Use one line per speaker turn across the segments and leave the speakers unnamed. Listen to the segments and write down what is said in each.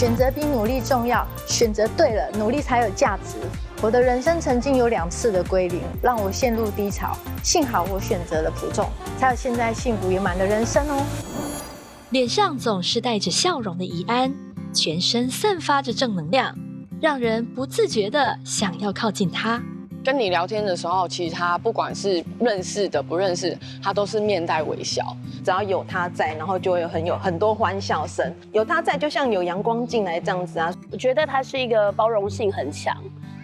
选择比努力重要，选择对了，努力才有价值。我的人生曾经有2次的归零，让我陷入低潮。幸好我选择了普众，才有现在幸福圆满的人生哦。
脸上总是带着笑容的怡安，全身散发着正能量，让人不自觉地想要靠近他。
跟你聊天的时候，其实他不管是认识的不认识的，他都是面带微笑。
只要有他在，然后就会有很多欢笑声。有他在，就像有阳光进来这样子啊。
我觉得他是一个包容性很强，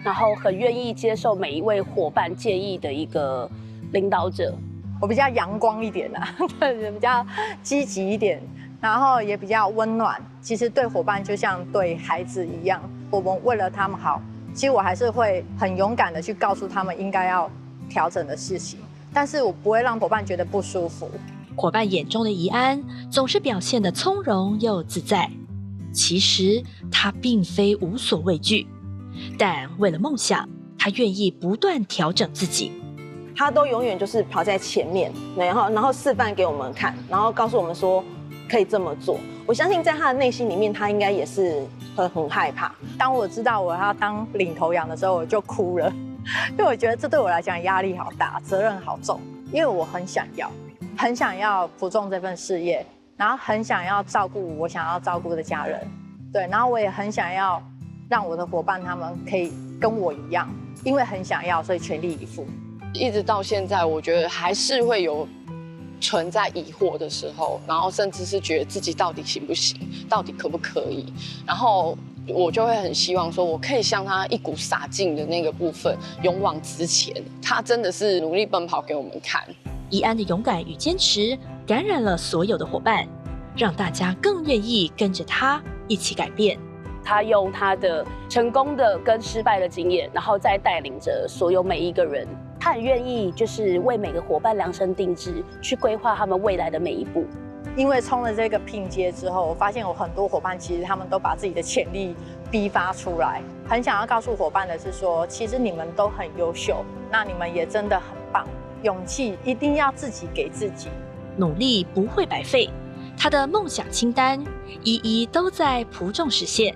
然后很愿意接受每一位伙伴建议的一个领导者。
我比较阳光一点啊，比较积极一点，然后也比较温暖。其实对伙伴就像对孩子一样，我们为了他们好。其实我还是会很勇敢的去告诉他们应该要调整的事情，但是我不会让伙伴觉得不舒服。
伙伴眼中的怡安总是表现得从容又自在，其实他并非无所畏惧，但为了梦想，他愿意不断调整自己。
他都永远就是跑在前面，然后示范给我们看，然后告诉我们说可以这么做。我相信在他的内心里面，他应该也是很害怕。当我知道我要当领头羊的时候，我就哭了，因为我觉得这对我来讲压力好大，责任好重。因为我很想要普众这份事业，然后很想要照顾我想要照顾的家人，对，然后我也很想要让我的伙伴他们可以跟我一样，因为很想要，所以全力以赴。
一直到现在，我觉得还是会有存在疑惑的时候，然后甚至是觉得自己到底行不行，到底可不可以，然后我就会很希望说，我可以像他一股洒劲的那个部分，勇往直前。他真的是努力奔跑给我们看。
怡安的勇敢与坚持感染了所有的伙伴，让大家更愿意跟着他一起改变。
他用他的成功的跟失败的经验，然后再带领着所有每一个人。他很愿意就是为每个伙伴量身定制，去规划他们未来的每一步。
因为冲了这个聘阶之后，我发现有很多伙伴其实他们都把自己的潜力逼发出来。很想要告诉伙伴的是说，其实你们都很优秀，那你们也真的很棒。勇气一定要自己给自己，
努力不会白费。他的梦想清单一一都在普众实现。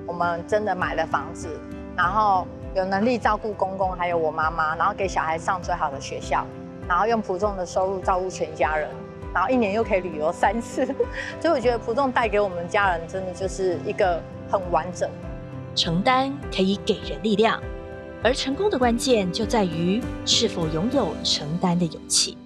我们真的买了房子，然后有能力照顾公公还有我妈妈，然后给小孩上最好的学校，然后用普众的收入照顾全家人，然后1年又可以旅游3次，所以我觉得普众带给我们家人真的就是一个很完整。
承担可以给人力量，而成功的关键就在于是否拥有承担的勇气。